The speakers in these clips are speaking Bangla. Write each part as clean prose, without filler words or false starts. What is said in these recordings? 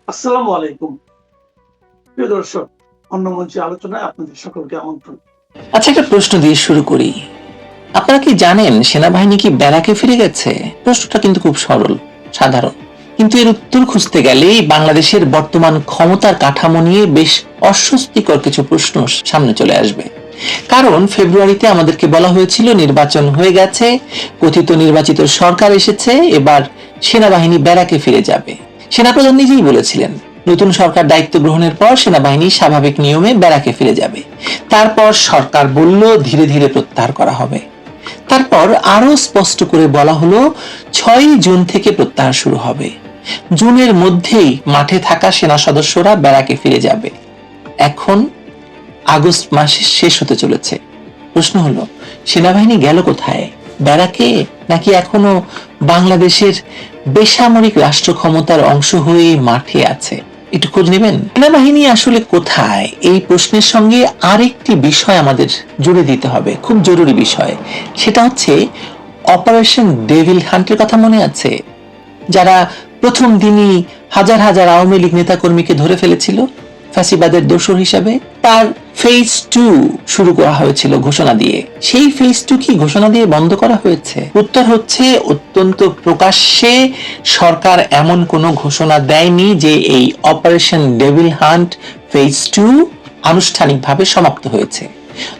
আসসালামু আলাইকুম। প্রিয় দর্শক, অন্য মঞ্চে আলোচনায় আপনাদের সকলকে আমন্ত্রণ। আচ্ছা, একটা প্রশ্ন দিয়ে শুরু করি। আপনারা কি জানেন সেনাবাহিনী কি ব্যারাকে ফিরে গেছে? প্রশ্নটা কিন্তু খুব সরল, সাধারণ, কিন্তু এর উত্তর খুঁজতে গেলেই বাংলাদেশের বর্তমান ক্ষমতার কাঠামো নিয়ে বেশ অস্বস্তিকর কিছু প্রশ্ন সামনে চলে আসবে। কারণ ফেব্রুয়ারিতে আমাদেরকে বলা হয়েছিল নির্বাচন হয়ে গেছে, কথিত নির্বাচিত সরকার এসেছে, এবার সেনাবাহিনী ব্যারাকে ফিরে যাবে। সেনাপ্রধান নিজেই বলেছিলেন নতুন সরকার দায়িত্ব গ্রহণের পর সেনাবাহিনী স্বাভাবিক নিয়মে ব্যারাকে ফিরে যাবে। তারপর সরকার বলল ধীরে ধীরে প্রত্যাহার করা হবে। তারপর আরো স্পষ্ট করে বলা হলো 6 জুন থেকে প্রত্যাহার শুরু হবে। জুনের মধ্যেই মাঠে থাকা সেনা সদস্যরা ব্যারাকে ফিরে যাবে। এখন আগস্ট মাসে শেষ হতে চলেছে। প্রশ্ন হলো, সেনাবাহিনী গেল কোথায়? ব্যারাকে, নাকি এখনো বাংলাদেশের বেসামরিক রাষ্ট্র ক্ষমতার অংশ হয়ে মাঠে আছে? একটু খোঁজ নেবেন। সেনাবাহিনী আসলে কোথায়, এই প্রশ্নের সঙ্গে আরেকটি বিষয় আমাদের জুড়ে দিতে হবে, খুব জরুরি বিষয়। সেটা হচ্ছে অপারেশন ডেভিল হান্টের কথা মনে আছে? যারা প্রথম দিনই হাজার হাজার আওয়ামী লীগ নেতাকর্মীকে ধরে ফেলেছিল ফ্যাসিবাদের দোসর হিসাবে, তার ফেজ 2 শুরু করা হয়েছিল ঘোষণা দিয়ে। সেই ফেজ 2 কি ঘোষণা দিয়ে বন্ধ করা হয়েছে? উত্তর হচ্ছে অত্যন্ত প্রকাশ্যে সরকার এমন কোনো ঘোষণা দেয়নি যে এই অপারেশন ডেভিল হান্ট ফেজ 2 আনুষ্ঠানিকভাবে সমাপ্ত হয়েছে।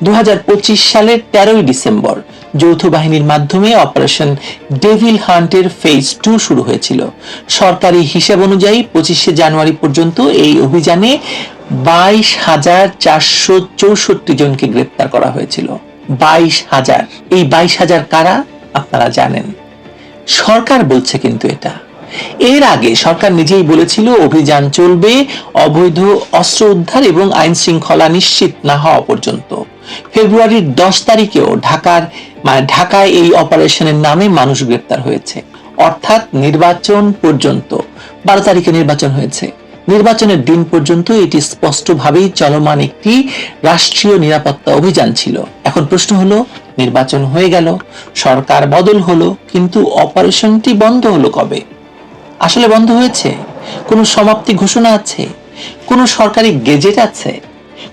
2025 সালের 13ই ডিসেম্বর যৌথ বাহিনীর মাধ্যমে অপারেশন ডেভিল হান্টের ফেজ 2 শুরু হয়েছিল। সরকারি হিসাব অনুযায়ী 25শে জানুয়ারি পর্যন্ত এই অভিযানে 22,464 জনকে গ্রেপ্তার করা হয়েছিল। 22,000। এই 22,000 কারা আপনারা জানেন। সরকার বলছে কিন্তু এটা। এর আগে সরকার নিজেই বলেছিল অভিযান চলবে অবৈধ অস্ত্র উদ্ধার এবং আইন শৃঙ্খলা নিশ্চিত না হওয়া পর্যন্ত। ফেব্রুয়ারির 10 তারিখেও ঢাকায় এই অপারেশনের নামে মানুষ গ্রেপ্তার হয়েছে। অর্থাৎ নির্বাচন পর্যন্ত, 12 তারিখে নির্বাচন হয়েছে, নির্বাচনের দিন পর্যন্ত এটি স্পষ্টভাবেই চলমান একটি রাষ্ট্রীয় নিরাপত্তা অভিযান ছিল। এখন প্রশ্ন হলো, নির্বাচন হয়ে গেল, সরকার বদল হলো, কিন্তু অপারেশনটি বন্ধ হলো কবে? আসলে বন্ধ হয়েছে? কোনো সমাপ্তি ঘোষণা আছে? কোনো সরকারি গেজেট আছে?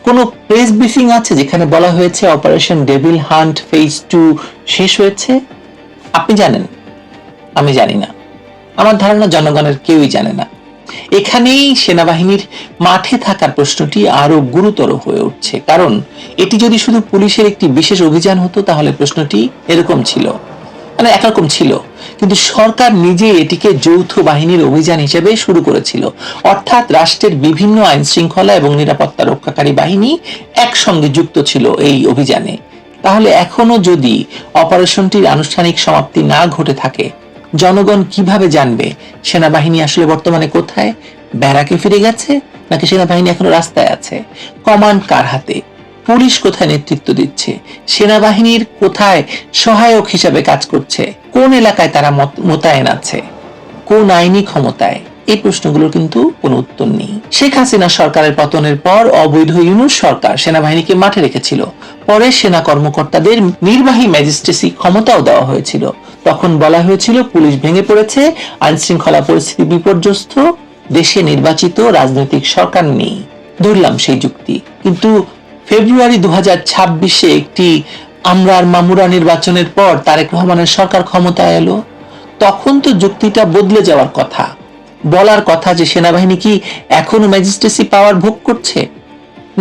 কোনো প্রেস ব্রিফিং আছে যেখানে বলা হয়েছে অপারেশন ডেভিল হান্ট ফেজ 2 শেষ হয়েছে? আপনি জানেন? আমি জানি না। আমার ধারণা জনগণের কেউই জানে না। এখানেই সেনাবাহিনীর মাঠে থাকার প্রশ্নটি আরো গুরুতর হয়ে উঠছে। কারণ এটি যদি শুধু পুলিশের একটি বিশেষ অভিযান হতো তাহলে প্রশ্নটি এরকম ছিল, মানে একরকম ছিল, কিন্তু সরকার নিজে এটিকে যৌথ বাহিনীর অভিযান হিসেবে শুরু করেছিল। অর্থাৎ রাষ্ট্রের বিভিন্ন আইন শৃঙ্খলা এবং নিরাপত্তা রক্ষাকারী বাহিনী একসঙ্গে যুক্ত ছিল এই অভিযানে। তাহলে এখনো যদি অপারেশনটির আনুষ্ঠানিক সমাপ্তি না ঘটে থাকে, জনগণ কিভাবে জানবে সেনাবাহিনী আসলে বর্তমানে কোথায়? ব্যারাকে ফিরে গেছে, নাকি সেনাবাহিনী এখনো রাস্তায় আছে? কমান্ড কার হাতে? পুলিশ কোথায় নেতৃত্ব দিচ্ছে? সেনাবাহিনীর কোথায় সহায়ক হিসাবে কাজ করছে? কোন এলাকায় তারা মোতায়েন আছে? কোন আইনি ক্ষমতায়? এই প্রশ্নগুলোর কিন্তু কোনো উত্তর নেই। শেখ হাসিনা সরকারের পতনের পর অবৈধ ইউনূস সরকার সেনাবাহিনীকে মাঠে রেখেছিল। পরে সেনা কর্মকর্তাদের নির্বাহী ম্যাজিস্ট্রেসি ক্ষমতাও দেওয়া হয়েছিল। তখন বলা হয়েছিল পুলিশ ভেঙে পড়েছে, আইন শৃঙ্খলা পরিস্থিতি বিপর্যস্ত, দেশে নির্বাচিত রাজনৈতিক সরকার নেই। ধরলাম সেই যুক্তি, কিন্তু ফেব্রুয়ারি 2026-এ একটি আমরার মামুরা নির্বাচনের পর তারেক রহমানের সরকার ক্ষমতায় এলো। তখন তো যুক্তিটা বদলে যাওয়ার কথা, বলার কথা যে সেনাবাহিনী কি এখনো ম্যাজিস্ট্রেসি পাওয়ার ভোগ করছে,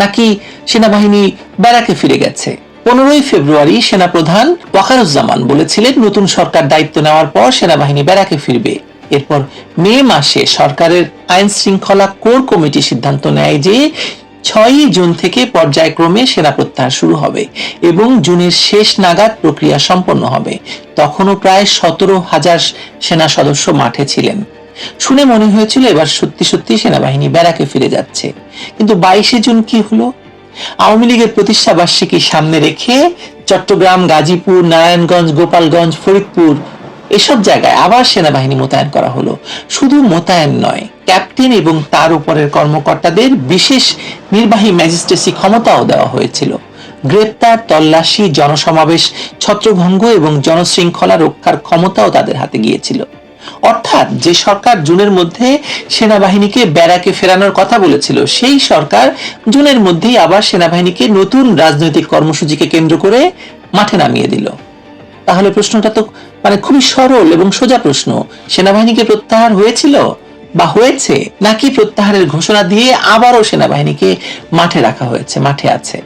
নাকি সেনাবাহিনী ব্যারাকে ফিরে গেছে। 15ই ফেব্রুয়ারি সেনাপ্রধান ওয়াকারুজ্জামান বলেছিলেন নতুন সরকার দায়িত্ব নেওয়ার পর সেনাবাহিনী ব্যারাকে ফিরবে। এরপর মে মাসে সরকারের আইন শৃঙ্খলা কোর কমিটি সিদ্ধান্ত নেয় যে 6ই জুন থেকে পর্যায়ক্রমে সেনা প্রত্যাহার শুরু হবে এবং জুনের শেষ নাগাদ প্রক্রিয়া সম্পন্ন হবে। তখনও প্রায় 17,000 সেনা সদস্য মাঠে ছিলেন। শুনে মনে হয়েছিল এবার সত্যি সত্যি সেনাবাহিনী ব্যারাকে ফিরে যাচ্ছে। কিন্তু 22শে জুন কি হলো? আওয়ামী লীগের প্রতিষ্ঠা বার্ষিকী সামনে রেখে চট্টগ্রাম, গাজীপুর, নারায়ণগঞ্জ, গোপালগঞ্জ, ফরিদপুর এসব জায়গায় আবার সেনাবাহিনী মোতায়েন করা হলো। শুধু মোতায়েন নয়, ক্যাপ্টেন এবং তার উপরের কর্মকর্তাদের বিশেষ নির্বাহী ম্যাজিস্ট্রেসি ক্ষমতাও দেওয়া হয়েছিল। গ্রেপ্তার, তল্লাশি, জনসমাবেশ, ছত্রভঙ্গ এবং জনশৃঙ্খলা রক্ষার ক্ষমতাও তাদের হাতে গিয়েছিল। অর্থাৎ যে সরকার জুনের মধ্যে সেনাবাহিনীকে ব্যারাকে ফেরানোর কথা বলেছিল, সেই সরকার জুনের মধ্যেই আবার সেনাবাহিনীকে নতুন রাজনৈতিক কর্মসূচিকে কেন্দ্র করে মাঠে নামিয়ে দিল। তাহলে প্রশ্নটা তো খুবই সরল এবং সোজা প্রশ্ন, সেনাবাহিনীকে প্রত্যাহার হয়েছিল বা হয়েছে, নাকি প্রত্যাহারের ঘোষণা দিয়ে আবারও সেনাবাহিনীকে মাঠে রাখা হয়েছে, মাঠে আছে।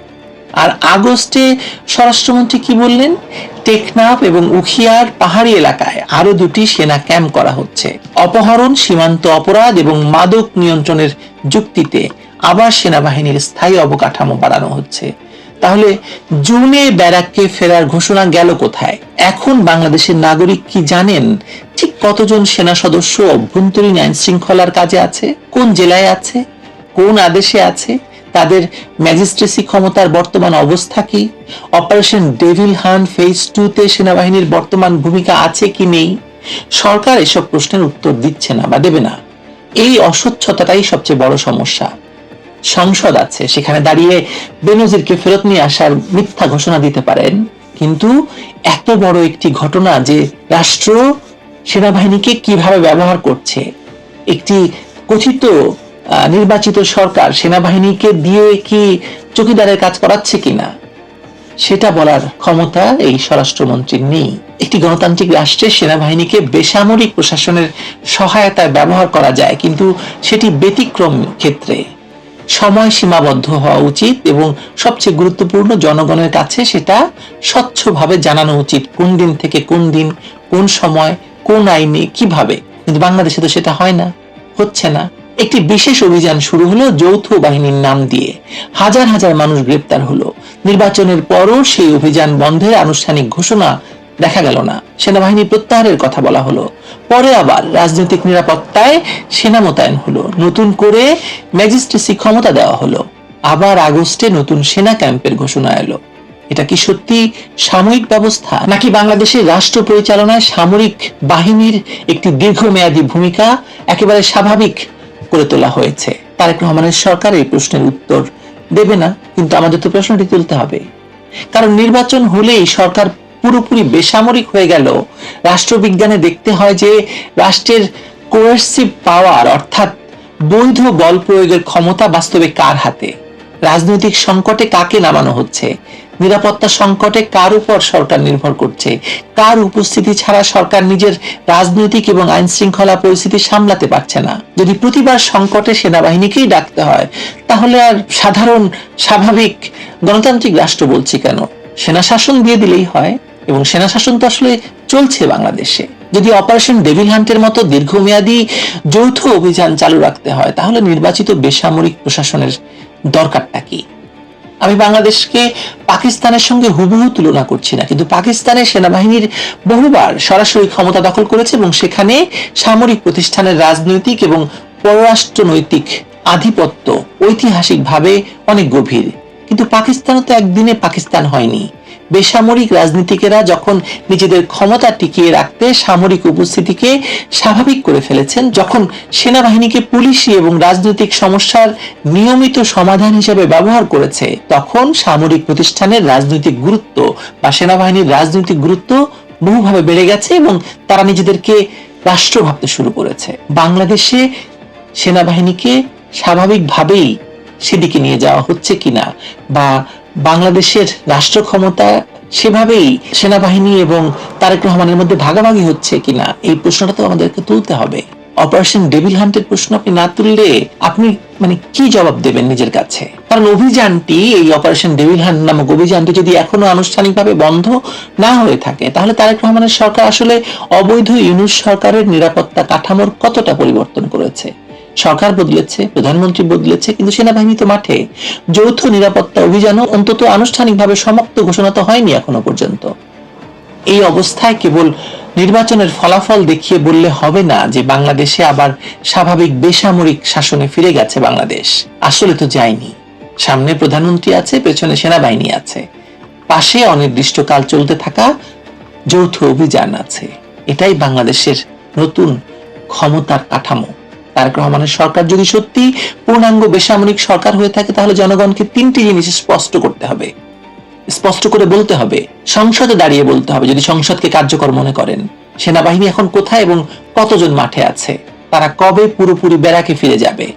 আর আগস্টে স্বরাষ্ট্রমন্ত্রী কি বললেন, টেকনাফ এবং উখিয়ার পাহাড়ি এলাকায় আরো 2টি সেনা ক্যাম্প করা হচ্ছে। অপহরণ, সীমান্ত অপরাধ এবং মাদক নিয়ন্ত্রণের যুক্তিতে আবার সেনাবাহিনীর স্থায়ী অবকাঠামো বাড়ানো হচ্ছে। তাহলে জুনে ব্যারাককে ফেরার ঘোষণা গেল কোথায়? এখন বাংলাদেশের নাগরিক কি জানেন ঠিক কতজন সেনা সদস্য অভ্যন্তরীণ আইন শৃঙ্খলার কাজে আছে, কোন জেলায় আছে, কোন আদেশে আছে, তাদের ম্যাজিস্ট্রেসি ক্ষমতার বর্তমান অবস্থা কি, অপারেশন ডেভিল হান্ট ফেজ 2-তে সেনাবাহিনীর বর্তমান ভূমিকা আছে কি নেই? সরকার এসব প্রশ্নের উত্তর দিচ্ছে না বা দেবে না। এই অস্বচ্ছতাটাই সবচেয়ে বড় সমস্যা। সংসদ আছে, সেখানে দাঁড়িয়ে বেনজিরকে ফেরত নিয়ে আসার মিথ্যা ঘোষণা দিতে পারেন, কিন্তু এত বড় একটি ঘটনা যে রাষ্ট্র সেনাবাহিনীকে কিভাবে ব্যবহার করছে, একটি কথিত নির্বাচিত সরকার সেনাবাহিনীকে দিয়ে কি চকিদারের কাজ করাচ্ছে কিনা, সেটা বলার ক্ষমতা এই স্বরাষ্ট্রমন্ত্রীর নেই। একটি গণতান্ত্রিক রাষ্ট্রে সেনাবাহিনীকে বেসামরিক প্রশাসনের সহায়তায় ব্যবহার করা যায়, কিন্তু সেটি ব্যতিক্রম ক্ষেত্রে সময় সীমাবদ্ধ হওয়া উচিত এবং সবচেয়ে গুরুত্বপূর্ণ, জনগণের কাছে সেটা স্বচ্ছভাবে জানানো উচিত, কোন দিন থেকে কোন দিন, কোন সময়, কোন আইনে, কিভাবে। কিন্তু বাংলাদেশে তো সেটা হয় না, হচ্ছে না। একটি বিশেষ অভিযান শুরু হলো যৌথ বাহিনীর নাম দিয়ে, হাজার হাজার মানুষ গ্রেপ্তার হলো। নির্বাচনের পরও সেই অভিযান বন্ধের আনুষ্ঠানিক ঘোষণা দেখা গেল না। সেনাবাহিনী প্রত্যাহারের কথা বলা হলো, পরে আবার রাজনৈতিক নিরাপত্তায় সেনা মোতায়েন হলো, নতুন করে ম্যাজিস্ট্রেসি ক্ষমতা দেওয়া হলো, আবার আগস্টে নতুন সেনা ক্যাম্পের ঘোষণা এলো। এটা কি সত্যি সাময়িক ব্যবস্থা, নাকি বাংলাদেশের রাষ্ট্র পরিচালনায় সামরিক বাহিনীর একটি দীর্ঘমেয়াদী ভূমিকা একেবারে স্বাভাবিক করে তোলা হয়েছে? তারেক রহমানের সরকার এই প্রশ্নের উত্তর দেবে না, কিন্তু আমাদের তো প্রশ্নটি তুলতে হবে। কারণ নির্বাচন হলেই সরকার পুরোপুরি বেসামরিক হয়ে গেল। রাষ্ট্রবিজ্ঞানে দেখতে হয় যে রাষ্ট্রের কোয়ার্সিভ পাওয়ার, অর্থাৎ বৈধ বল প্রয়োগের ক্ষমতা বাস্তবে কার হাতে। রাজনৈতিক সংকটে কাকে নামানো হচ্ছে, নিরাপত্তা সংকটে কার উপর সরকার নির্ভর করছে, কার উপস্থিতি ছাড়া সরকার নিজের রাজনৈতিক এবং আইন শৃঙ্খলা পরিস্থিতি সামলাতে পারছে না। যদি প্রতিবার সংকটে সেনাবাহিনীকেই ডাকতে হয়, তাহলে আর সাধারণ স্বাভাবিক গণতান্ত্রিক রাষ্ট্র বলছি কেন? সেনা শাসন দিয়ে দিলেই হয়, এবং সেনা শাসন তো আসলে চলছে বাংলাদেশে। যদি অপারেশন ডেভিল হান্টের মতো দীর্ঘমেয়াদী যৌথ অভিযান চালু রাখতে হয়, তাহলে নির্বাচিত বেসামরিক প্রশাসনের দরকারটা কি? আমি বাংলাদেশকে পাকিস্তানের সঙ্গে হুবহু তুলনা করছি না, কিন্তু পাকিস্তানের সেনাবাহিনীর বহুবার সরাসরি ক্ষমতা দখল করেছে এবং সেখানে সামরিক প্রতিষ্ঠানের রাজনৈতিক এবং পররাষ্ট্রনৈতিক আধিপত্য ঐতিহাসিকভাবে অনেক গভীর। কিন্তু পাকিস্তানও তো একদিনে পাকিস্তান হয়নি। বেসামরিক রাজনীতিকেরা যখন নিজেদের ক্ষমতা টিকিয়ে রাখতে সামরিক উপস্থিতিকে স্বাভাবিক করে ফেলেছেন, যখন সেনাবাহিনীকে পুলিশি এবং রাজনৈতিক সমস্যার নিয়মিত সমাধান হিসেবে ব্যবহার করেছে, তখন সামরিক প্রতিষ্ঠানের রাজনৈতিক গুরুত্ব বা সেনাবাহিনীর রাজনৈতিক গুরুত্ব বহুভাবে বেড়ে গেছে এবং তারা নিজেদেরকে রাষ্ট্র ভাবতে শুরু করেছে। বাংলাদেশে সেনাবাহিনীকে স্বাভাবিকভাবেই সেদিকে নিয়ে যাওয়া হচ্ছে কিনা, বা বাংলাদেশের রাষ্ট্র ক্ষমতা সেভাবেই সেনাবাহিনী এবং তারেক রহমানের মধ্যে ভাগাভাগি হচ্ছে কিনা, এই প্রশ্নটা তো আমাদেরকে তুলতে হবে। অপারেশন ডেভিল হান্টের প্রশ্ন আপনি না তুললে আপনি কি জবাব দেবেন নিজের কাছে? কারণ অভিযানটি, এই অপারেশন ডেভিল হান্ট নামক অভিযানটি যদি এখনো আনুষ্ঠানিকভাবে বন্ধ না হয়ে থাকে, তাহলে তারেক রহমানের সরকার আসলে অবৈধ ইউনূস সরকারের নিরাপত্তা কাঠামোর কতটা পরিবর্তন করেছে? সরকার বদলেছে, প্রধানমন্ত্রী বদলেছে, কিন্তু সেনাবাহিনী তো মাঠে। যৌথ নিরাপত্তা অভিযানও অন্তত আনুষ্ঠানিকভাবে সমাপ্ত ঘোষণা তো হয়নি এখনো পর্যন্ত। এই অবস্থায় কেবল নির্বাচনের ফলাফল দেখিয়ে বললে হবে না যে বাংলাদেশে আবার স্বাভাবিক বেসামরিক শাসনে ফিরে গেছে বাংলাদেশ। আসলে তো যায়নি। সামনে প্রধানমন্ত্রী আছে, পেছনে সেনাবাহিনী আছে, পাশে অনির্দিষ্টকাল চলতে থাকা যৌথ অভিযান আছে। এটাই বাংলাদেশের নতুন ক্ষমতার কাঠামো। তারেক রহমানের সরকার যদি সত্যি পূর্ণাঙ্গ বেসামরিক সরকার হয়ে থাকে, তাহলে জনগণকে 3টি জিনিস স্পষ্ট করতে হবে, স্পষ্ট করে বলতে হবে, সংসদে দাঁড়িয়ে বলতে হবে যদি সংসদকে কার্যকর মনে করেন। সেনাবাহিনী এখন কোথায় এবং কতজন মাঠে আছে, তারা কবে পুরোপুরি ব্যারাকে ফিরে যাবে,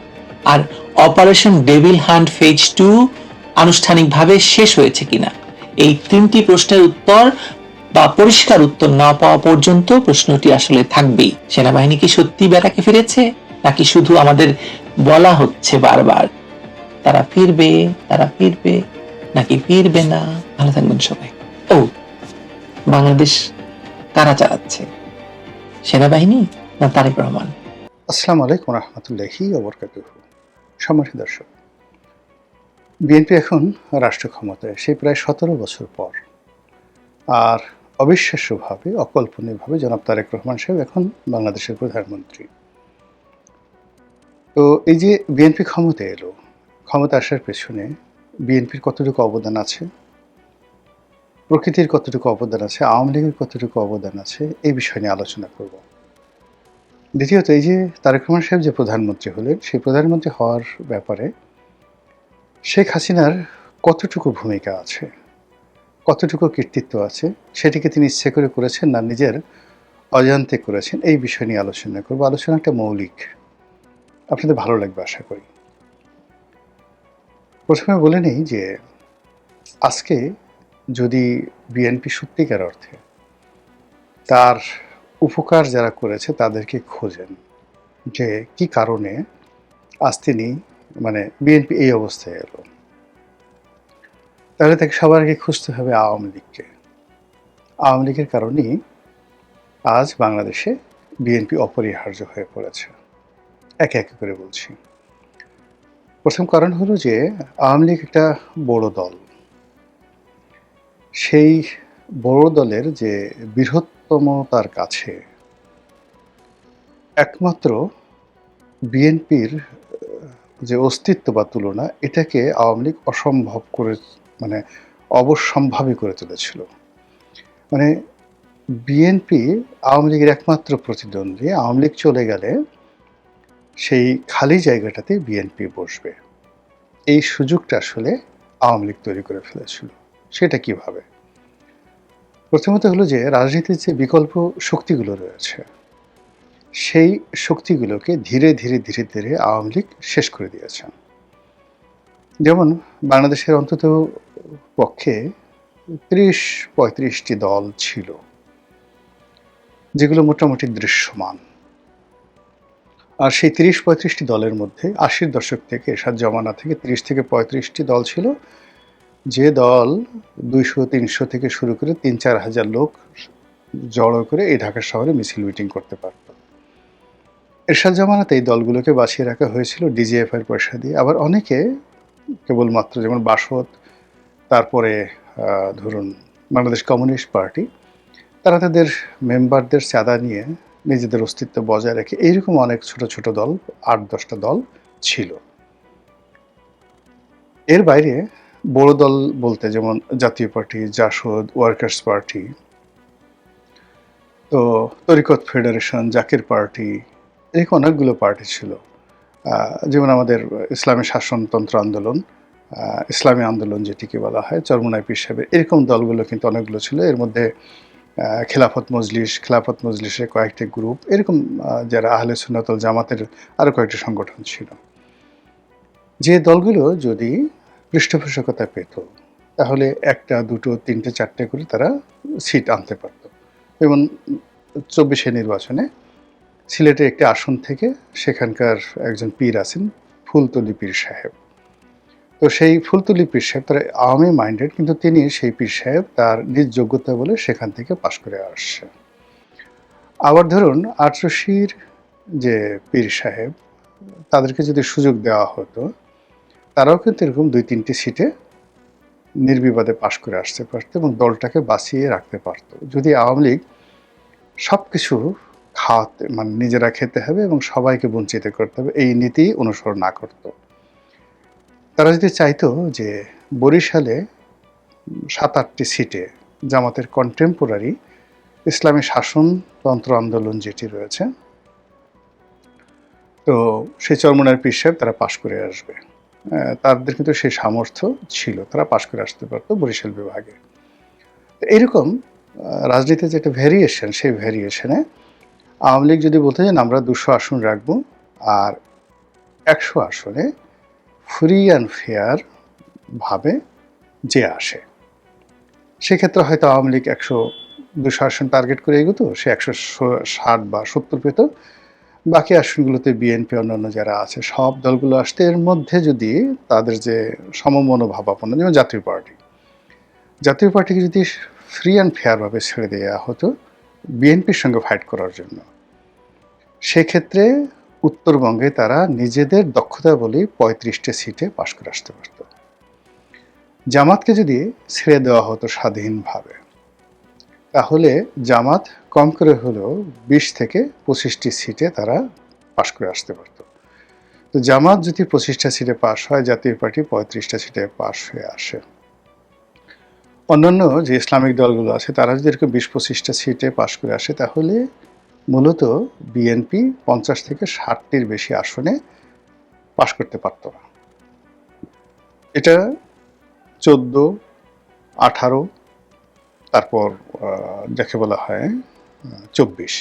আর অপারেশন ডেভিল হান্ট ফেজ 2 আনুষ্ঠানিকভাবে শেষ হয়েছে কিনা, এই তিনটি প্রশ্নের উত্তর বা পরিষ্কার উত্তর না পাওয়া পর্যন্ত প্রশ্নটি আসলে থাকবেই। সেনাবাহিনী কি সত্যি ব্যারাকে ফিরেছে, নাকি শুধু আমাদের বলা হচ্ছে বারবার তারা ফিরবে, তারা ফিরবে, নাকি ফিরবে না? ভালো থাকবেন সবাই। ও, বাংলাদেশ কারা চালাচ্ছে, সেনাবাহিনী না তারেক রহমান? আসসালামু আলাইকুম রহমতুল্লাহি ওয়া বারাকাতুহু। সম্মানিত দর্শক, বিএনপি এখন রাষ্ট্র ক্ষমতায়, সেই প্রায় 17 বছর পর। আর অবিশ্বাস্যভাবে, অকল্পনীয়ভাবে জনাব তারেক রহমান সাহেব এখন বাংলাদেশের প্রধানমন্ত্রী। তো এই যে বিএনপি ক্ষমতায় এলো, ক্ষমতা আসার পেছনে বিএনপির কতটুকু অবদান আছে, প্রকৃতির কতটুকু অবদান আছে, আওয়ামী লীগের কতটুকু অবদান আছে, এই বিষয় নিয়ে আলোচনা করব। দ্বিতীয়ত, এই যে তারেক রহমান সাহেব যে প্রধানমন্ত্রী হলেন, সেই প্রধানমন্ত্রী হওয়ার ব্যাপারে শেখ হাসিনার কতটুকু ভূমিকা আছে, কতটুকু কৃতিত্ব আছে, সেটিকে তিনি ইচ্ছে করে করেছেন না নিজের অজান্তে করেছেন, এই বিষয় নিয়ে আলোচনা করব। আলোচনাটা মৌলিক, আপনাদের ভালো লাগবে আশা করি। প্রথমে বলে নেই যে আজকে যদি বিএনপি সত্যিকার অর্থে তার উপকার যারা করেছে তাদেরকে খোঁজেন, যে কি কারণে আজ তিনি বিএনপি এই অবস্থায় এলো, তাহলে তাকে সবার আগে খুঁজতে হবে আওয়ামী লীগকে। আওয়ামী লীগের কারণেই আজ বাংলাদেশে বিএনপি অপরিহার্য হয়ে পড়েছে। একে একে করে বলছি। প্রথম কারণ হলো যে আওয়ামী লীগ একটা বড় দল। সেই বড় দলের যে বৃহত্তমতার কাছে একমাত্র বিএনপির যে অস্তিত্ব বা তুলনা, এটাকে আওয়ামী লীগ অসম্ভব করে, অবশ্যম্ভাবী করে তুলেছিল। বিএনপি আওয়ামী লীগের একমাত্র প্রতিদ্বন্দ্বী। আওয়ামী লীগ চলে গেলে সেই খালি জায়গাটাতে বিএনপি বসবে, এই সুযোগটা আসলে আওয়ামী লীগ তৈরি করে ফেলেছিল। সেটা কিভাবে? প্রথমত হলো যে রাজনীতির যে বিকল্প শক্তিগুলো রয়েছে, সেই শক্তিগুলোকে ধীরে ধীরে ধীরে ধীরে আওয়ামী লীগ শেষ করে দিয়েছে। যেমন বাংলাদেশের অন্তত পক্ষে 30-35টি দল ছিল, যেগুলো মোটামুটি দৃশ্যমান। আর সেই 30-35টি দলের মধ্যে 80-র দশক থেকে, এরশাদ জমানা থেকে 30-35টি দল ছিল, যে দল 200-300 থেকে শুরু করে 3-4 হাজার লোক জড়ো করে এই ঢাকা শহরে মিছিল মিটিং করতে পারত। এরশাদ জমানাতে এই দলগুলোকে বাঁচিয়ে রাখা হয়েছিল ডিজিএফআই এর পয়সা দিয়ে। আবার অনেকে কেবলমাত্র, যেমন বাসদ, তারপরে ধরুন বাংলাদেশ কমিউনিস্ট পার্টি, তারা তাদের মেম্বারদের চাঁদা নিয়ে নিজেদের অস্তিত্ব বজায় রেখে এইরকম অনেক ছোট ছোট দল, 8-10টা দল ছিল। এর বাইরে বড় দল বলতে যেমন জাতীয় পার্টি, জাসদ, ওয়ার্কার্স পার্টি, তো তরিকত ফেডারেশন, জাকির পার্টি, এরকম অনেকগুলো পার্টি ছিল। যেমন আমাদের ইসলামী শাসনতন্ত্র আন্দোলন, ইসলামী আন্দোলন যেটিকে বলা হয়, চরমোনাই পীর সাহেবের, এরকম দলগুলো কিন্তু অনেকগুলো ছিল। এর মধ্যে খেলাফত মজলিসের কয়েকটি গ্রুপ, এরকম যারা আহলে সুন্নাত ওয়াল জামাতের আরও কয়েকটি সংগঠন ছিল। যে দলগুলো যদি পৃষ্ঠপোষকতা পেত, তাহলে 1টা, 2টো, 3টে, 4টে করে তারা সিট আনতে পারত। যেমন 24-এর নির্বাচনে সিলেটের একটি আসন থেকে সেখানকার একজন পীর আছেন, ফুলতলি পীর সাহেব। তো সেই ফুলতলি পীর সাহেব তারা আওয়ামী মাইন্ডেড, কিন্তু তিনি সেই পীর সাহেব তার নিজ যোগ্যতা বলে সেখান থেকে পাশ করে আসছে। আবার ধরুন 88-র যে পীর সাহেব, তাদেরকে যদি সুযোগ দেওয়া হতো, তারাও কিন্তু এরকম 2-3টি সিটে নির্বিবাদে পাশ করে আসতে পারত এবং দলটাকে বাঁচিয়ে রাখতে পারত, যদি আওয়ামী লীগ সব কিছু খাওয়াতে, নিজেরা খেতে হবে এবং সবাইকে বঞ্চিত করতে হবে, এই নীতি অনুসরণ না করত। তারা যদি চাইতো যে বরিশালে 7-8টি সিটে জামাতের কন্টেম্পোরারি ইসলামী শাসনতন্ত্র আন্দোলন যেটি রয়েছে, তো সেই চরমোনাই পীর সাহেব তারা পাশ করে আসবে, তাদের কিন্তু সেই সামর্থ্য ছিল, তারা পাশ করে আসতে পারতো বরিশাল বিভাগে। এরকম রাজনীতির যেটা ভেরিয়েশন, সেই ভেরিয়েশনে আওয়ামী লীগ যদি বলতে চান আমরা 200 আসন রাখবো আর 100 আসনে ফ্রি অ্যান্ড ফেয়ার ভাবে যে আসে, সেক্ষেত্রে হয়তো আওয়ামী লীগ 200 আসন টার্গেট করে এগোতো, সে 160 বা 70 পেত। বাকি আসনগুলোতে বিএনপি অন্যান্য যারা আছে সব দলগুলো আসতে, এর মধ্যে যদি তাদের যে সমমনোভাবাপন্ন, যেমন জাতীয় পার্টিকে যদি ফ্রি অ্যান্ড ফেয়ারভাবে ছেড়ে দেওয়া হতো বিএনপির সঙ্গে ফাইট করার জন্য, সেক্ষেত্রে উত্তরবঙ্গে তারা নিজেদের দক্ষতা বলেই 35টা সিটে পাশ করে আসতে পারত। জামাতকে যদি ছেড়ে দেওয়া হতো স্বাধীনভাবে, তাহলে জামাত কম করে হলেও 20 থেকে 25টি সিটে তারা পাশ করে আসতে পারত। তো জামাত যদি 25টা সিটে পাশ হয়, জাতীয় পার্টি 35টা সিটে পাশ হয়ে আসে। অন্যান্য যে ইসলামিক দলগুলো আছে তারা যদি এরকম 20-25টা সিটে পাশ করে আসে, তাহলে মূলত বিএনপি 50 থেকে 60টির বেশি আসনে পাশ করতে পারত না। এটা 14, 18, তারপর যাকে বলা হয় 24,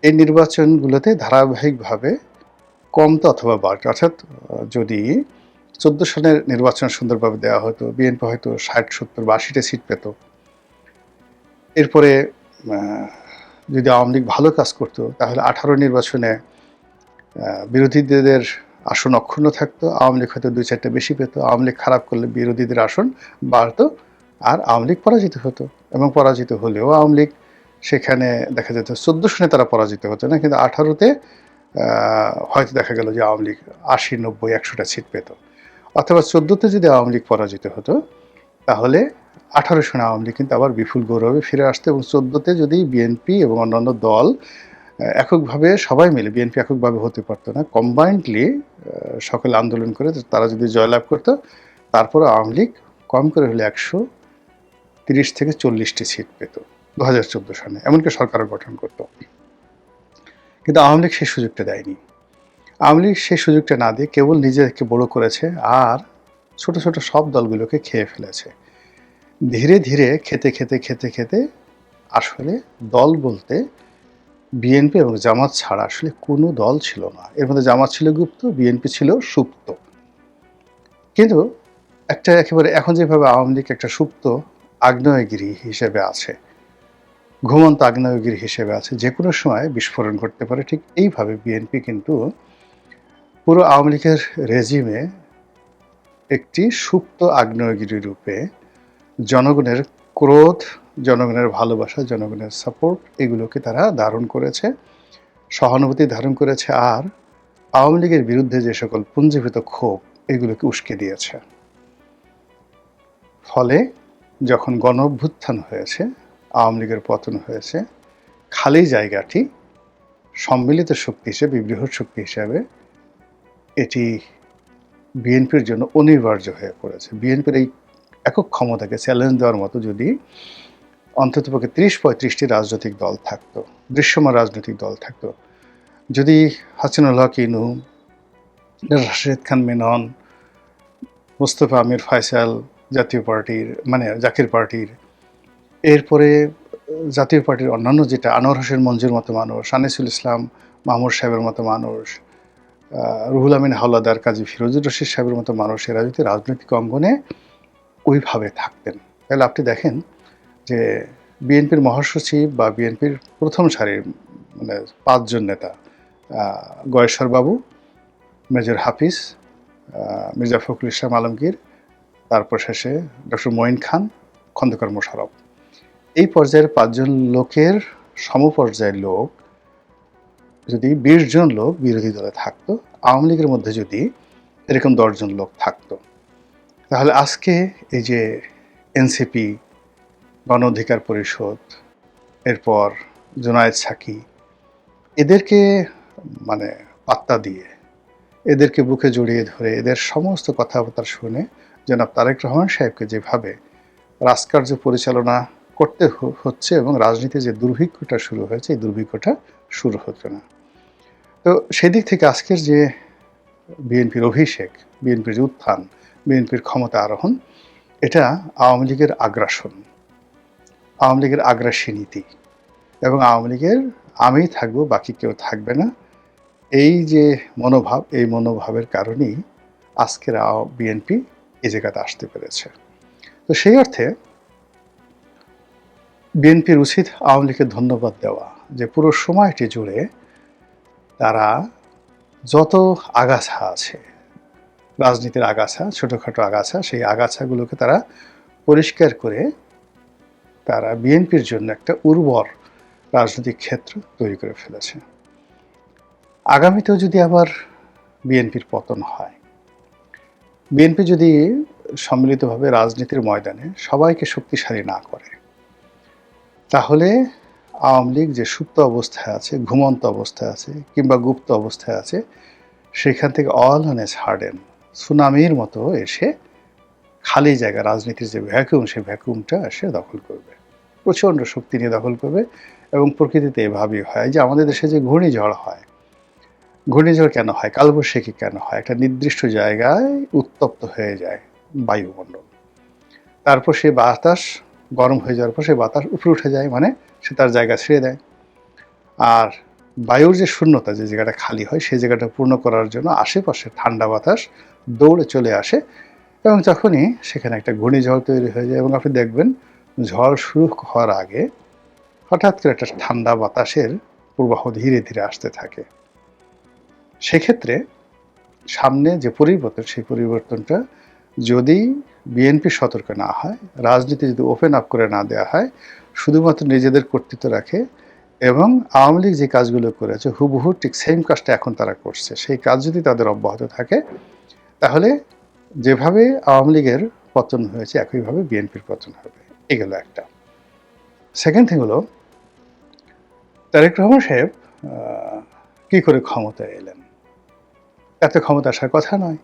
এই নির্বাচনগুলোতে ধারাবাহিকভাবে কমতো অথবা বাড়তো। অর্থাৎ যদি 14 সালের নির্বাচন সুন্দরভাবে দেওয়া হতো, বিএনপি হয়তো 60, 70 বা 80টা সিট পেত। এরপরে যদি আওয়ামী লীগ ভালো কাজ করতো, তাহলে 18 নির্বাচনে বিরোধীদের আসন অক্ষুণ্ণ থাকতো, আওয়ামী লীগ হয়তো 2-4টা বেশি পেত। আওয়ামী লীগ খারাপ করলে বিরোধীদের আসন বাড়তো, আর আওয়ামী লীগ পরাজিত হতো। এবং পরাজিত হলেও আওয়ামী লীগ সেখানে দেখা যেত 14 সনে তারা পরাজিত হতো না, কিন্তু 18তে হয়তো দেখা গেল যে আওয়ামী লীগ 80, 90, 100টা সিট পেত। অথবা 14তে যদি আওয়ামী লীগ পরাজিত হতো, তাহলে 18 সনে আওয়ামী লীগ কিন্তু আবার বিপুল গৌরবে ফিরে আসতো। এবং 14তে যদি বিএনপি এবং অন্যান্য দল এককভাবে সবাই মিলে, বিএনপি এককভাবে হতে পারতো না, কম্বাইন্ডলি সকলে আন্দোলন করে তারা যদি জয়লাভ করতো, তারপর আওয়ামী লীগ কম করে হলে 130 থেকে 40টি সিট পেত 2014 সালে, এমনকি সরকার গঠন করত। কিন্তু আওয়ামী লীগ সেই সুযোগটা দেয়নি। আওয়ামী লীগ সেই সুযোগটা না দিয়ে কেবল নিজেকে বড় করেছে আর ছোট ছোট সব দলগুলোকে খেয়ে ফেলেছে। ধীরে ধীরে খেতে খেতে খেতে খেতে আসলে দল বলতে বিএনপি এবং জামাত ছাড়া আসলে কোনো দল ছিল না। এর মধ্যে জামাত ছিল গুপ্ত, বিএনপি ছিল সুপ্ত। কিন্তু একটা একেবারে এখন যেভাবে আওয়ামী লীগ একটা সুপ্ত আগ্নেয়গিরি হিসেবে আছে, ঘুমন্ত আগ্নেয়গিরি হিসেবে আছে, যে কোনো সময় বিস্ফোরণ ঘটতে পারে, ঠিক এইভাবে বিএনপি কিন্তু পুরো আওয়ামী লীগের রেজিমে একটি সুপ্ত আগ্নেয়গিরি রূপে জনগণের ক্রোধ, জনগণের ভালোবাসা, জনগণের সাপোর্ট, এগুলোকে তারা ধারণ করেছে, সহানুভূতি ধারণ করেছে, আর আওয়ামী লীগের বিরুদ্ধে যে সকল পুঞ্জীভূত ক্ষোভ, এগুলোকে উস্কে দিয়েছে। ফলে যখন গণ অভ্যুত্থান হয়েছে, আওয়ামী লীগের পতন হয়েছে, খালি জায়গাটি সম্মিলিত শক্তি হিসেবে, বৃহৎ শক্তি হিসেবে এটি বিএনপির জন্য অনিবার্য হয়ে পড়েছে। বিএনপির এই একক ক্ষমতাকে চ্যালেঞ্জ দেওয়ার মতো যদি অন্ততপক্ষে 30-35টি রাজনৈতিক দল থাকতো, দৃশ্যমান রাজনৈতিক দল থাকতো, যদি হাসিনুল হক ইনু, রাশেদ খান মেনন, মোস্তফা আমির ফয়সাল জাতীয় পার্টির মানে জাকির পার্টির, এরপরে জাতীয় পার্টির অন্যান্য যেটা আনোয়ার হোসেন মঞ্জুর মতো মানুষ, আনিসুল ইসলাম মাহমুদ সাহেবের মতো মানুষ, রুহুল আমিন হাওলাদার, কাজী ফিরোজুর রশিদ সাহেবের মতো মানুষ, এরা যদি রাজনৈতিক অঙ্গনে ওইভাবে থাকতেন, তাহলে আপনি দেখেন যে বিএনপির মহাসচিব বা বিএনপির প্রথম সারির মানে 5 জন নেতা, গয়েশ্বর বাবু, মেজর হাফিজ, মির্জা ফখরুল ইসলাম আলমগীর, তারপর শেষে ডক্টর মঈন খান, খন্দকার মোশাররফ, এই পর্যায়ের 5 জন লোকের সমপর্যায়ের লোক যদি 20 জন লোক বিরোধী দলে থাকতো, আওয়ামী লীগের মধ্যে যদি এরকম 10 জন লোক থাকতো, তাহলে আজকে এই যে এনসিপি, গণ অধিকার পরিষদ, এরপর জুনায়েদ সাকি, এদেরকে মানে পাত্তা দিয়ে, এদেরকে বুকে জড়িয়ে ধরে, এদের সমস্ত কথাবার্তা শুনে জনাব তারেক রহমান সাহেবকে যেভাবে রাজকার্য পরিচালনা করতে হচ্ছে এবং রাজনীতির যে দুর্ভিক্ষটা শুরু হয়েছে, এই দুর্ভিক্ষটা শুরু হতো না। তো সেদিক থেকে আজকের যে বিএনপির অভিষেক, বিএনপির যে উত্থান, বিএনপির ক্ষমতা আরোহণ, এটা আওয়ামী লীগের আগ্রাসন। আওয়ামী লীগের আগ্রাসী নীতি এবং আওয়ামী লীগের আমি থাকবো বাকি কেউ থাকবে না, এই যে মনোভাব, এই মনোভাবের কারণেই আজকের বিএনপি এই জায়গাতে আসতে পেরেছে। তো সেই অর্থে বিএনপির উচিত আওয়ামী লীগকে ধন্যবাদ দেওয়া যে পুরো সময়টি জুড়ে তারা যত আগাছা আছে, রাজনীতির আগাছা, ছোটোখাটো আগাছা, সেই আগাছাগুলোকে তারা পরিষ্কার করে তারা বিএনপির জন্য একটা উর্বর রাজনৈতিক ক্ষেত্র তৈরি করে ফেলেছে। আগামীতেও যদি আবার বিএনপির পতন হয়, বিএনপি যদি সম্মিলিতভাবে রাজনীতির ময়দানে সবাইকে শক্তিশালী না করে, তাহলে আওয়ামী লীগ যে সুপ্ত অবস্থায় আছে, ঘুমন্ত অবস্থায় আছে কিংবা গুপ্ত অবস্থায় আছে, সেখান থেকে অল অন এ সাডেন সুনামির মতো এসে খালি জায়গা, রাজনীতির যে ভ্যাকুয়াম, সেই ভ্যাকুয়ামটা এসে দখল করবে, প্রচণ্ড শক্তি নিয়ে দখল করবে। এবং প্রকৃতিতে এভাবেই হয় যে আমাদের দেশে যে ঘূর্ণিঝড় হয়, ঘূর্ণিঝড় কেন হয়, কালবৈশাখী কেন হয়, একটা নির্দিষ্ট জায়গায় উত্তপ্ত হয়ে যায় বায়ুমণ্ডল, তারপর সেই বাতাস গরম হয়ে যাওয়ার পর সেই বাতাস উপরে উঠে যায়, মানে সে তার জায়গা ছেড়ে দেয়। আর বায়ুর যে শূন্যতা, যে জায়গাটা খালি হয়, সেই জায়গাটা পূর্ণ করার জন্য আশেপাশে ঠান্ডা বাতাস দৌড়ে চলে আসে এবং তখনই সেখানে একটা ঘূর্ণিঝড় তৈরি হয়ে যায়। এবং আপনি দেখবেন ঝড় শুরু হওয়ার আগে হঠাৎ করে একটা ঠান্ডা বাতাসের প্রবাহ ধীরে ধীরে আসতে থাকে। সেক্ষেত্রে সামনে যে পরিবর্তন, সেই পরিবর্তনটা যদি বিএনপি সতর্ক না হয়, রাজনীতি যদি ওপেন আপ করে না দেওয়া হয়, শুধুমাত্র নিজেদের কর্তৃত্ব রাখে এবং আওয়ামী লীগ যে কাজগুলো করেছে হুবহু ঠিক সেম কাজটা এখন তারা করছে, সেই কাজ যদি তাদের অব্যাহত থাকে, তাহলে যেভাবে আওয়ামী লীগের পতন হয়েছে একইভাবে বিএনপির পতন হবে। এগুলো একটা। সেকেন্ড থিং হলো, তারেক রহমান সাহেব কী করে ক্ষমতায় এলেন? এত ক্ষমতা আসার কথা নয়।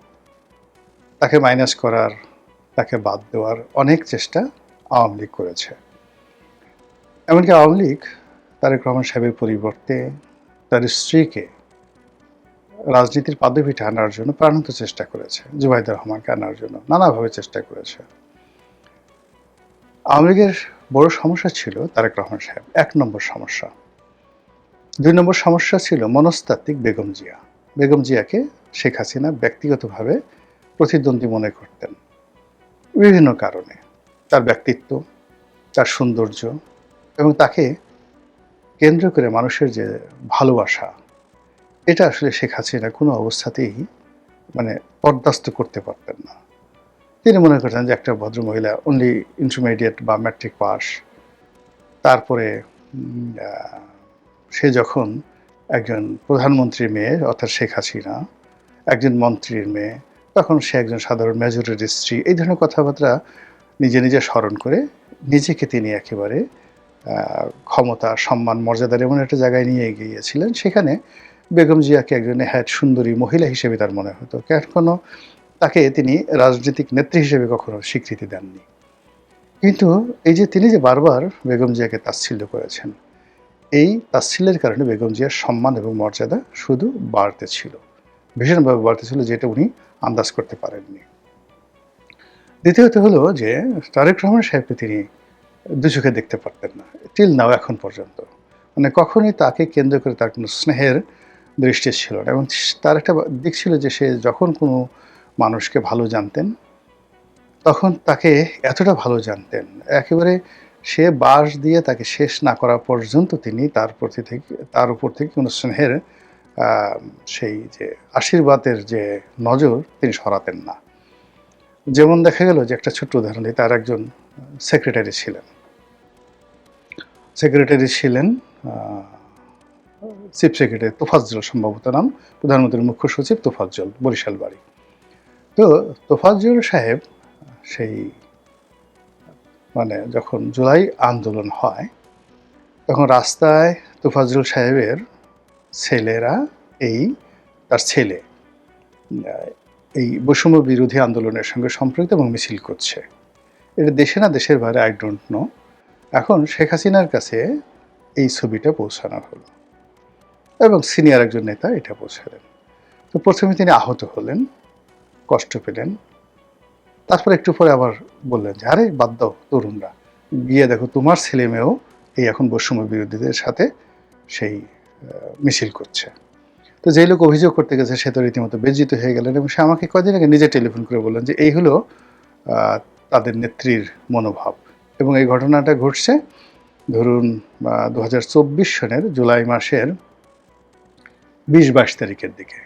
তাকে মাইনাস করার, তাকে বাদ দেওয়ার অনেক চেষ্টা আওয়ামী লীগ করেছে। এমনকি আওয়ামী লীগ তারেক রহমান সাহেবের পরিবর্তে তার স্ত্রীকে রাজনীতির পাদবিটা আনার জন্য প্রাণান্ত চেষ্টা করেছে, জুবাইদা রহমানকে আনার জন্য নানাভাবে চেষ্টা করেছে। আওয়ামী লীগের বড় সমস্যা ছিল তারেক রহমান সাহেব, 1 নম্বর সমস্যা। 2 নম্বর সমস্যা ছিল মনস্তাত্ত্বিক বেগম জিয়া। বেগম জিয়াকে শেখ হাসিনা ব্যক্তিগতভাবে প্রতিদ্বন্দ্বী মনে করতেন বিভিন্ন কারণে, তার ব্যক্তিত্ব, তার সৌন্দর্য এবং তাকে কেন্দ্র করে মানুষের যে ভালোবাসা, এটা আসলে শেখ হাসিনা কোনো অবস্থাতেই বরদাস্ত করতে পারতেন না। তিনি মনে করতেন যে একটা ভদ্রমহিলা অনলি ইন্টারমিডিয়েট বা ম্যাট্রিক পাস, তারপরে সে যখন একজন প্রধানমন্ত্রীর মেয়ে অর্থাৎ শেখ হাসিনা, একজন মন্ত্রীর মেয়ে, তখন সে একজন সাধারণ মেজরের স্ত্রী, এই ধরনের কথাবার্তা নিজে নিজে স্মরণ করে নিজেকে তিনি একেবারে ক্ষমতা, সম্মান, মর্যাদার এমন একটা জায়গায় নিয়ে গিয়েছিলেন, সেখানে বেগম জিয়াকে একজন নেহায়েত সুন্দরী মহিলা হিসেবে তার মনে হতো। কখনো তাকে তিনি রাজনৈতিক নেত্রী হিসেবে কখনো স্বীকৃতি দেননি। কিন্তু এই যে তিনি যে বারবার বেগম জিয়াকে তাচ্ছিল্য করেছেন, এই তাচ্ছিল্যের কারণে বেগম জিয়ার সম্মান এবং মর্যাদা শুধু বাড়তেছিল, ভীষণভাবে বাড়তেছিল, যেটা উনি আন্দাজ করতে পারেননি। দ্বিতীয়ত হলো যে তারেক রহমান সাহেবকে তিনি দু চোখে দেখতে পারতেন না, টিল নাও, এখন পর্যন্ত। কখনোই তাকে কেন্দ্র করে তার কোনো স্নেহের দৃষ্টি ছিল না। এবং তার একটা দিক ছিল যে সে যখন কোনো মানুষকে ভালো জানতেন, তখন তাকে এতটা ভালো জানতেন, একেবারে সে বাঁশ দিয়ে তাকে শেষ না করা পর্যন্ত তিনি তার উপর থেকে কোনো স্নেহের সেই যে আশীর্বাদের যে নজর তিনি সরাতেন না। যেমন দেখা গেল যে একটা ছোট্ট উদাহরণ দিই, তার একজন সেক্রেটারি ছিলেন চিফ সেক্রেটারি তোফাজ্জল, সম্ভবত নাম, প্রধানমন্ত্রীর মুখ্য সচিব তোফাজ্জল, বরিশাল বাড়ি। তো তোফাজ্জল সাহেব সেই যখন জুলাই আন্দোলন হয়, তখন রাস্তায় তোফাজ্জল সাহেবের ছেলেরা, তার ছেলে এই বৈষম্য বিরোধী আন্দোলনের সঙ্গে সম্পৃক্ত এবং মিছিল করছে। এটা দেশে না দেশের বাইরে আই ডোন্ট নো। এখন শেখ হাসিনার কাছে এই ছবিটা পৌঁছানো হলো এবং সিনিয়র একজন নেতা এটা পৌঁছালেন। তো প্রথমে তিনি আহত হলেন, কষ্ট পেলেন, তারপর একটু পরে আবার বললেন যে আরে বাদ দাও তরুণরা, গিয়ে দেখো তোমার ছেলে মেয়েও এই এখন বৈষম্য বিরোধীদের সাথে সেই মিছিল করছে। তো যেই লোক অভিযোগ করতে গেছে সে তো রীতিমতো বেজ্জিত হয়ে গেলেন, এবং সে আমাকে কয়দিন আগে নিজে টেলিফোন করে বললেন যে এই হলো তাদের নেত্রীর মনোভাব। এবং এই ঘটনাটা ঘটছে ধরুন 2024 সনের জুলাই মাসের 20-22 তারিখের দিকে।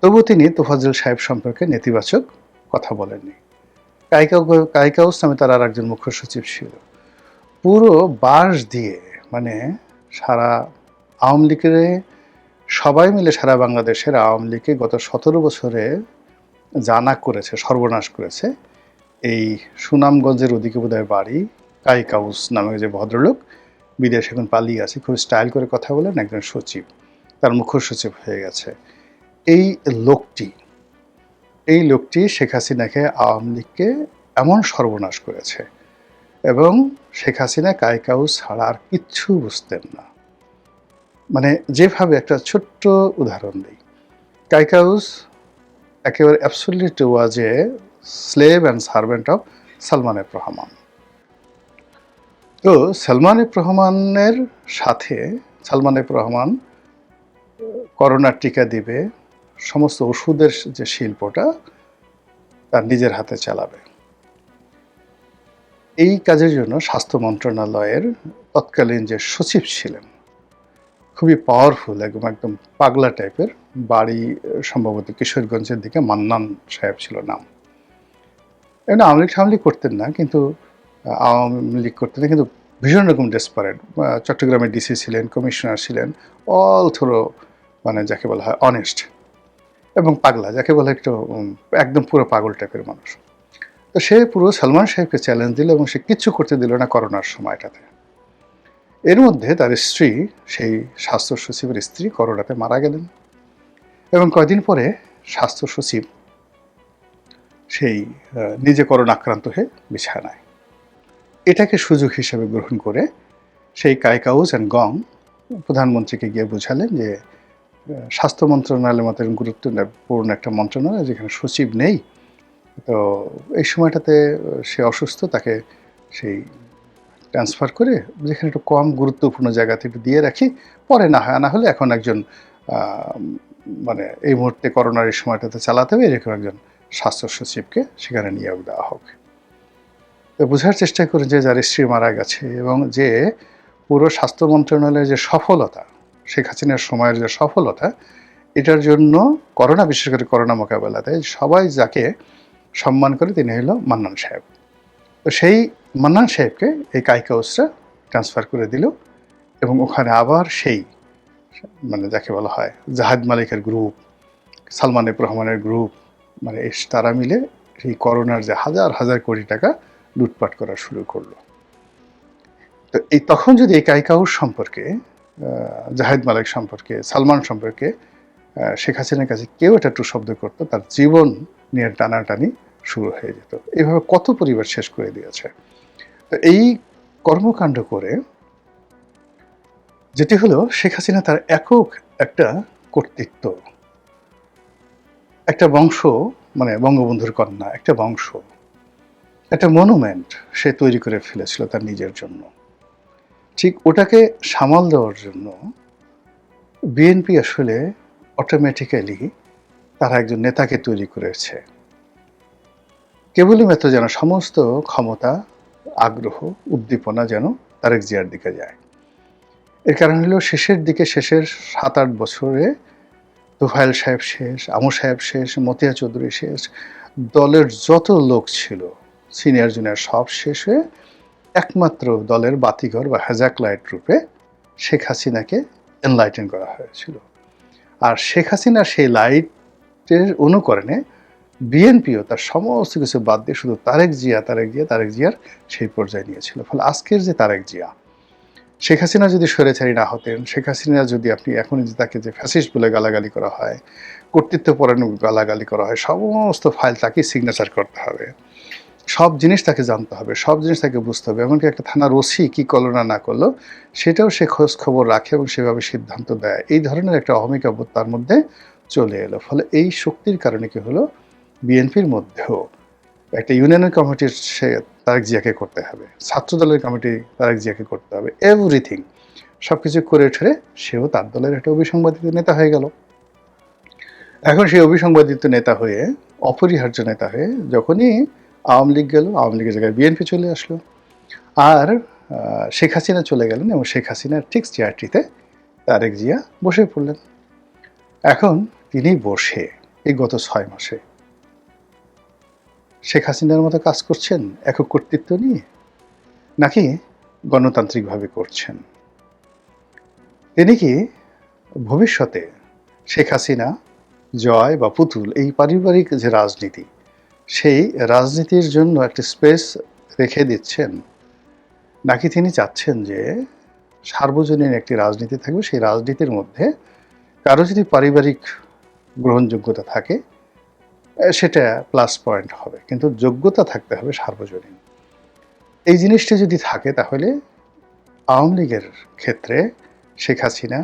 তবু তিনি তোফাজ্জল সাহেব সম্পর্কে নেতিবাচক কথা বলেননি। কাইকাউস নামে তার আর একজন মুখ্য সচিব ছিল। পুরো বাঁশ দিয়ে মানে সারা আওয়ামী লীগের সবাই মিলে সারা বাংলাদেশের আওয়ামী লীগকে গত 17 বছরে জানা করেছে, সর্বনাশ করেছে। এই সুনামগঞ্জের ওদিকে বোধহয় বাড়ি, কাইকাউস নামে যে ভদ্রলোক বিদেশে এখন পালিয়ে আছে, খুব স্টাইল করে কথা বলেন, একজন সচিব, তার মুখ্য সচিব হয়ে গেছে। এই লোকটি শেখ হাসিনাকে, আওয়ামী লীগকে এমন সর্বনাশ করেছে, এবং শেখ হাসিনা কাইকাউস ছাড়া আর কিচ্ছু বুঝতেন না। মানে যেভাবে, একটা ছোট্ট উদাহরণ দিই, কাইকাউস একেবারে absolute was A slave and servant of Salman F Rahman. তো সালমান এফ রহমানের সাথে, সালমান এফ রহমান করোনার টিকা দিবে, সমস্ত ওষুধের যে শিল্পটা তার নিজের হাতে চালাবে। এই কাজের জন্য স্বাস্থ্য মন্ত্রণালয়ের তৎকালীন যে সচিব ছিলেন, খুবই পাওয়ারফুল, একদম পাগলা টাইপের, বাড়ি সম্ভবত কিশোরগঞ্জের দিকে, মান্নান সাহেব ছিল নাম। এমনি আওয়ামী লীগ করতেন না, কিন্তু আওয়ামী লীগ করতেন না, কিন্তু ভীষণ রকম ডেসপারেট। চট্টগ্রামের ডিসি ছিলেন, কমিশনার ছিলেন, অল থ্রো মানে যাকে বলা হয় অনেস্ট, এবং পাগলা, যাকে বলে একটু একদম পুরো পাগল টাইপের মানুষ। তো সে পুরো সালমান সাহেবকে চ্যালেঞ্জ দিল, এবং সে কিচ্ছু করতে দিল না করোনার সময়টাতে। এর মধ্যে তার স্ত্রী, সেই স্বাস্থ্য সচিবের স্ত্রী, করোনাতে মারা গেলেন, এবং কয়েকদিন পরে স্বাস্থ্য সচিব সেই নিজে করোনা আক্রান্ত হয়ে বিছানায়। এটাকে সুযোগ হিসেবে গ্রহণ করে সেই কাইকাউস অ্যান্ড গং প্রধানমন্ত্রীকে গিয়ে বোঝালেন যে স্বাস্থ্য মন্ত্রণালয়ের মতো গুরুত্বপূর্ণ একটা মন্ত্রণালয়, যেখানে সচিব নেই, তো এই সময়টাতে সে অসুস্থ, তাকে সেই ট্রান্সফার করে যেখানে একটু কম গুরুত্বপূর্ণ জায়গাতে একটু দিয়ে রাখি, পরে না হয়, না হলে এখন একজন মানে এই মুহূর্তে করোনার এই সময়টাতে চালাতে হবে এরকম একজন স্বাস্থ্য সচিবকে সেখানে নিয়োগ দেওয়া হোক। তো বোঝার চেষ্টা করেন যে যার স্ত্রী মারা গেছে, এবং যে পুরো স্বাস্থ্য মন্ত্রণালয়ের যে সফলতা, শেখ হাসিনার সময়ের যে সফলতা, এটার জন্য করোনা, বিশেষ করে করোনা মোকাবেলাতে সবাই যাকে সম্মান করে তিনি হলো মান্নান সাহেব। তো সেই মান্নান সাহেবকে এই কাইকাউসরা ট্রান্সফার করে দিল, এবং ওখানে আবার সেই মানে যাকে বলা হয় জাহাদ মালিকের গ্রুপ, সালমান এফ রহমানের গ্রুপ, মানে তারা মিলে এই করোনার যে হাজার হাজার কোটি টাকা লুটপাট করা শুরু করলো। তো এই তখন যদি এই কাইকাউস সম্পর্কে, জাহেদ মালিক সম্পর্কে, সালমান সম্পর্কে শেখ হাসিনার কাছে কেউ একটা টু শব্দ করতো, তার জীবন নিয়ে টানাটানি শুরু হয়ে যেত। এইভাবে কত পরিবার শেষ করে দিয়েছে। তো এই কর্মকাণ্ড করে যেটি হলো, শেখ হাসিনা তার একক একটা কর্তৃত্ব, একটা বংশ, মানে বঙ্গবন্ধুর কন্যা, একটা বংশ, একটা মনুমেন্ট সে তৈরি করে ফেলেছিল তার নিজের জন্য। ঠিক ওটাকে সামাল দেওয়ার জন্য বিএনপি আসলে অটোমেটিক্যালি তারা একজন নেতাকে তৈরি করেছে, কেবলই মাত্র যেন সমস্ত ক্ষমতা, আগ্রহ, উদ্দীপনা যেন তারেক জিয়ার দিকে যায়। এর কারণ হলো শেষের দিকে, শেষের 7-8 বছরে তোফায়েল সাহেব শেষ, আমু সাহেব শেষ, মতিয়া চৌধুরী শেষ, দলের যত লোক ছিল সিনিয়র জুনিয়র সব শেষ হয়ে একমাত্র দলের বাতিঘর বা হ্যাজাক লাইট রূপে শেখ হাসিনাকে এনলাইটেন করা হয়েছিল। আর শেখ হাসিনার সেই লাইটের অনুকরণে বিএনপিও তার সমস্ত কিছু বাদ দিয়ে শুধু তারেক জিয়ার সেই পর্যায়ে নিয়েছিল। ফলে আজকের যে তারেক জিয়া, শেখ হাসিনা যদি স্বৈরাচারী না হতেন, শেখ হাসিনা যদি আপনি এখন যে তাকে যে ফ্যাসিস্ট বলে গালাগালি করা হয়, কর্তৃত্বপরায়ণ গালাগালি করা হয়, সমস্ত ফাইল তাকে সিগনেচার করতে হবে, সব জিনিস তাকে জানতে হবে, সব জিনিস তাকে বুঝতে হবে, এমনকি একটা থানার ওসি কী করলো না করলো সেটাও সে খোঁজ খবর রাখে এবং সেভাবে সিদ্ধান্ত দেয়। এই ধরনের একটা অহমিকাবোধ তার মধ্যে চলে এলো। ফলে এই শক্তির কারণে কি হলো, বিএনপির মধ্যেও একটা ইউনিয়নের কমিটির সে তারেক জিয়াকে করতে হবে, ছাত্র দলের কমিটি তারেক জিয়াকে করতে হবে, এভরিথিং সব কিছু করে ঠেরে সেও তার দলের একটা অবিসংবাদিত নেতা হয়ে গেল। এখন সেই অবিসংবাদিত নেতা হয়ে, অপরিহার্য নেতা হয়ে যখনই আওয়ামী লীগ গেল, আওয়ামী লীগের জায়গায় বিএনপি চলে আসলো, আর শেখ হাসিনা চলে গেলেন এবং শেখ হাসিনার ঠিক চেয়ারটিতে তারেক জিয়া বসে পড়লেন। এখন তিনি বসে এই গত 6 মাসে শেখ হাসিনার মতো কাজ করছেন একক কর্তৃত্ব নিয়ে, নাকি গণতান্ত্রিকভাবে করছেন? তিনি কি ভবিষ্যতে শেখ হাসিনা, জয় বা পুতুল এই পারিবারিক যে রাজনীতি, সেই রাজনীতির জন্য একটা স্পেস রেখে দিচ্ছেন, নাকি তিনি চাচ্ছেন যে সার্বজনীন একটি রাজনীতি থাকবে, সেই রাজনীতির মধ্যে কারো যদি পারিবারিক গ্রহণযোগ্যতা থাকে সেটা প্লাস পয়েন্ট হবে, কিন্তু যোগ্যতা থাকতে হবে সার্বজনীন। এই জিনিসটা যদি থাকে তাহলে আওয়ামী লীগের ক্ষেত্রে শেখ হাসিনা,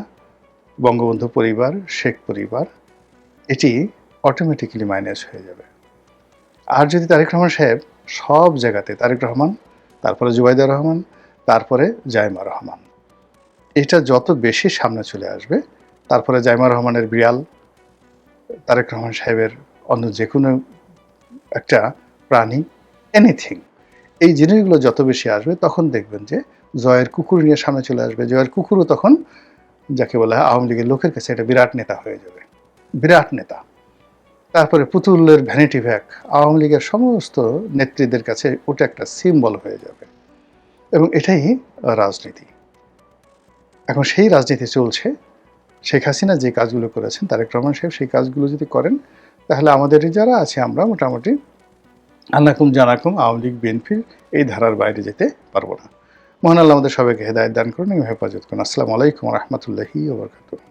বঙ্গবন্ধু পরিবার, শেখ পরিবার এটি অটোমেটিক্যালি মাইনাস হয়ে যাবে। আর যদি তারেক রহমান সাহেব সব জায়গাতে, তারেক রহমান, তারপরে জুবাইদা রহমান, তারপরে জাইমা রহমান, এটা যত বেশি সামনে চলে আসবে, তারপরে জাইমা রহমানের বিড়াল, তারেক রহমান সাহেবের অন্য যে কোনো একটা প্রাণী, এনিথিং, এই জিনিসগুলো যত বেশি আসবে তখন দেখবেন যে জয়ের কুকুর নিয়ে সামনে চলে আসবে। জয়ের কুকুরও তখন যাকে বলা হয় আওয়ামী লীগের লোকের কাছে এটা বিরাট নেতা হয়ে যাবে, বিরাট নেতা। তারপরে পুতুলের ভ্যানিটি ব্যাগ আওয়ামী লীগের সমস্ত নেত্রীদের কাছে ওটা একটা সিম্বল হয়ে যাবে, এবং এটাই রাজনীতি। এখন সেই রাজনীতি চলছে। শেখ হাসিনা যে কাজগুলো করেছেন, তারেক রহমান সাহেব সেই কাজগুলো যদি করেন, তাহলে আমাদের যারা আছে আমরা মোটামুটি আনাকুম জানাকুম আওয়ামী লীগ বিএনপির এই ধারার বাইরে যেতে পারবো না। মহান আল্লাহ আমাদের সবাইকে হেদায়েত দান করুন এবং হেফাজত করুন। আসসালামু আলাইকুম ওয়া রাহমাতুল্লাহি ওয়া বারাকাতুহু।